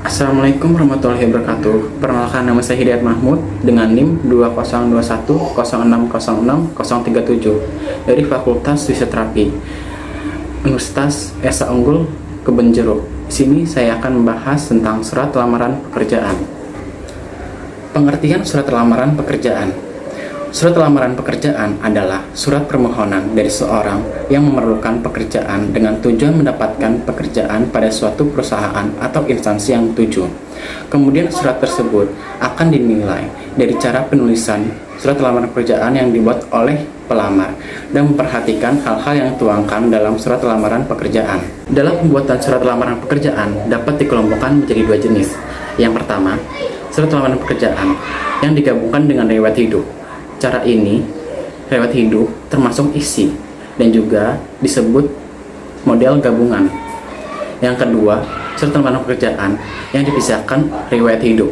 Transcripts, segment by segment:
Assalamualaikum warahmatullahi wabarakatuh. Perkenalkan, nama saya Hidayat Mahmud dengan NIM 2021 dari Fakultas Fisioterapi Universitas Esa Unggul Kebonjeruk. Di sini saya akan membahas tentang surat lamaran pekerjaan. Pengertian surat lamaran pekerjaan. Surat lamaran pekerjaan adalah surat permohonan dari seorang yang memerlukan pekerjaan dengan tujuan mendapatkan pekerjaan pada suatu perusahaan atau instansi yang dituju. Kemudian surat tersebut akan dinilai dari cara penulisan surat lamaran pekerjaan yang dibuat oleh pelamar dan memperhatikan hal-hal yang dituangkan dalam surat lamaran pekerjaan. Dalam pembuatan surat lamaran pekerjaan dapat dikelompokkan menjadi dua jenis. Yang pertama, surat lamaran pekerjaan yang digabungkan dengan riwayat hidup. Cara ini, riwayat hidup termasuk isi dan juga disebut model gabungan. Yang kedua, surat lamaran pekerjaan yang dipisahkan riwayat hidup.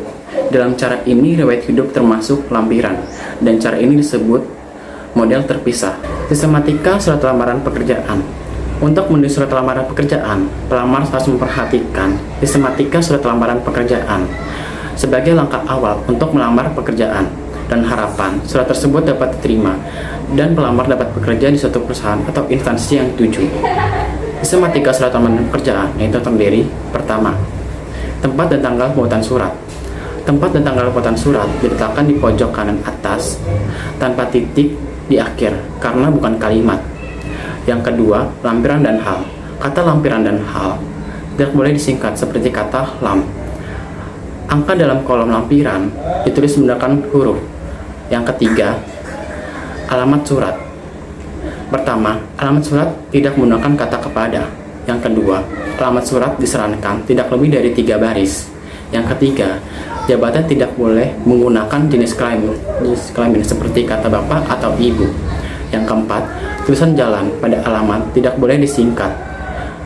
Dalam cara ini, riwayat hidup termasuk lampiran dan cara ini disebut model terpisah. Sistematika surat lamaran pekerjaan. Untuk menulis surat lamaran pekerjaan, pelamar harus memperhatikan sistematika surat lamaran pekerjaan sebagai langkah awal untuk melamar pekerjaan dan harapan surat tersebut dapat diterima dan pelamar dapat bekerja di suatu perusahaan atau instansi yang dituju. Sistematika surat lamaran pekerjaan yaitu terdiri pertama, tempat dan tanggal pembuatan surat. Tempat dan tanggal pembuatan surat diletakkan di pojok kanan atas tanpa titik di akhir karena bukan kalimat. Yang kedua, lampiran dan hal. Kata lampiran dan hal tidak boleh disingkat seperti kata lam. Angka dalam kolom lampiran ditulis menggunakan huruf. Yang ketiga, alamat surat. Pertama, alamat surat tidak menggunakan kata kepada. Yang kedua, alamat surat disarankan tidak lebih dari 3 baris. Yang ketiga, jabatan tidak boleh menggunakan jenis kelamin seperti kata bapak atau ibu. Yang keempat, tulisan jalan pada alamat tidak boleh disingkat.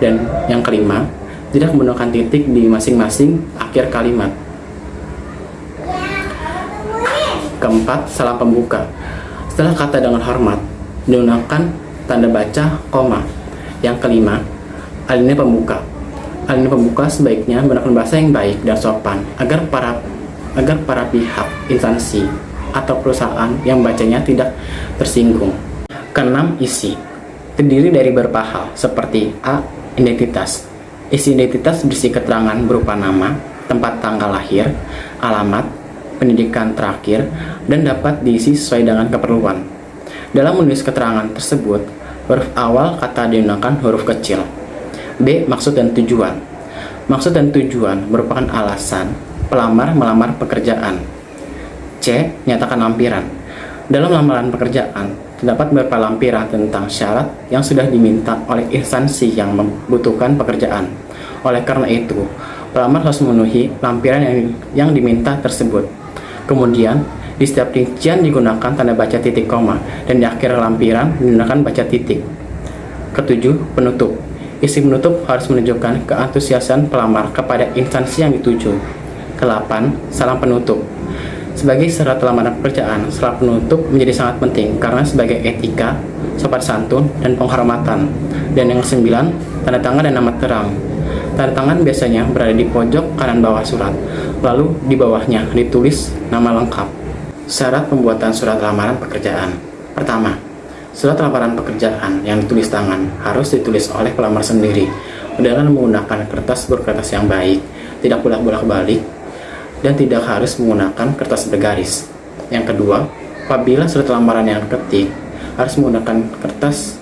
Dan yang kelima, tidak menggunakan titik di masing-masing akhir kalimat. Keempat, salam pembuka. Setelah kata dengan hormat, menggunakan tanda baca koma. Yang kelima, alinea pembuka. Alinea pembuka sebaiknya menggunakan bahasa yang baik dan sopan agar para pihak, instansi, atau perusahaan yang bacanya tidak tersinggung. Keenam, isi. Terdiri dari beberapa hal seperti A. Identitas. Isi identitas berisi keterangan berupa nama, tempat tanggal lahir, alamat, pendidikan terakhir, dan dapat diisi sesuai dengan keperluan. Dalam menulis keterangan tersebut, huruf awal kata digunakan huruf kecil. B. Maksud dan tujuan. Maksud dan tujuan merupakan alasan pelamar melamar pekerjaan. C. Nyatakan lampiran. Dalam lamaran pekerjaan, terdapat beberapa lampiran tentang syarat yang sudah diminta oleh instansi yang membutuhkan pekerjaan. Oleh karena itu, pelamar harus memenuhi lampiran yang diminta tersebut. Kemudian, di setiap rincian digunakan tanda baca titik koma dan di akhir lampiran digunakan baca titik. Ketujuh, penutup. Isi penutup harus menunjukkan keantusiasan pelamar kepada instansi yang dituju. Kedelapan, salam penutup. Sebagai syarat lamaran pekerjaan, salam penutup menjadi sangat penting karena sebagai etika, sopan santun, dan penghormatan. Dan yang kesembilan, tanda tangan dan nama terang. Tanda tangan biasanya berada di pojok kanan bawah surat, lalu di bawahnya ditulis nama lengkap. Syarat pembuatan surat lamaran pekerjaan. Pertama, surat lamaran pekerjaan yang ditulis tangan harus ditulis oleh pelamar sendiri dengan menggunakan kertas berkertas yang baik, tidak bolak-balik, dan tidak harus menggunakan kertas bergaris. Yang kedua, apabila surat lamaran yang diketik harus menggunakan kertas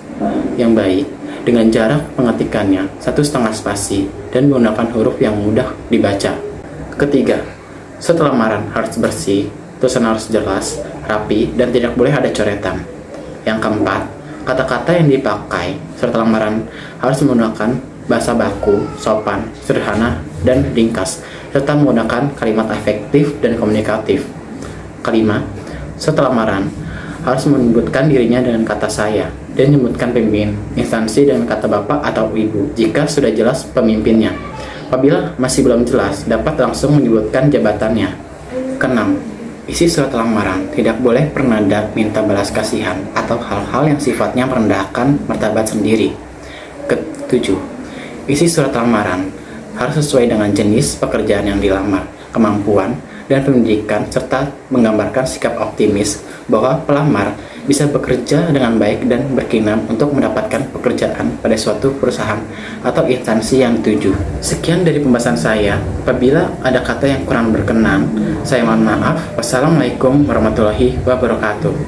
yang baik dengan jarak pengetikannya 1,5 spasi dan menggunakan huruf yang mudah dibaca. Ketiga, surat lamaran harus bersih, tulisan harus jelas, rapi, dan tidak boleh ada coretan. Yang keempat, kata-kata yang dipakai surat lamaran harus menggunakan bahasa baku, sopan, sederhana, dan ringkas, serta menggunakan kalimat efektif dan komunikatif. Kelima, surat lamaran harus menyebutkan dirinya dengan kata saya dan menyebutkan pemimpin instansi dengan kata bapak atau ibu jika sudah jelas pemimpinnya. Apabila masih belum jelas, dapat langsung menyebutkan jabatannya. Keenam, isi surat lamaran tidak boleh bernada minta belas kasihan atau hal-hal yang sifatnya merendahkan martabat sendiri. Ketujuh, isi surat lamaran harus sesuai dengan jenis pekerjaan yang dilamar, kemampuan, dan pendidikan, serta menggambarkan sikap optimis bahwa pelamar bisa bekerja dengan baik dan berkenan untuk mendapatkan pekerjaan pada suatu perusahaan atau instansi yang dituju. Sekian dari pembahasan saya. Apabila ada kata yang kurang berkenan, saya mohon maaf. Wassalamualaikum warahmatullahi wabarakatuh.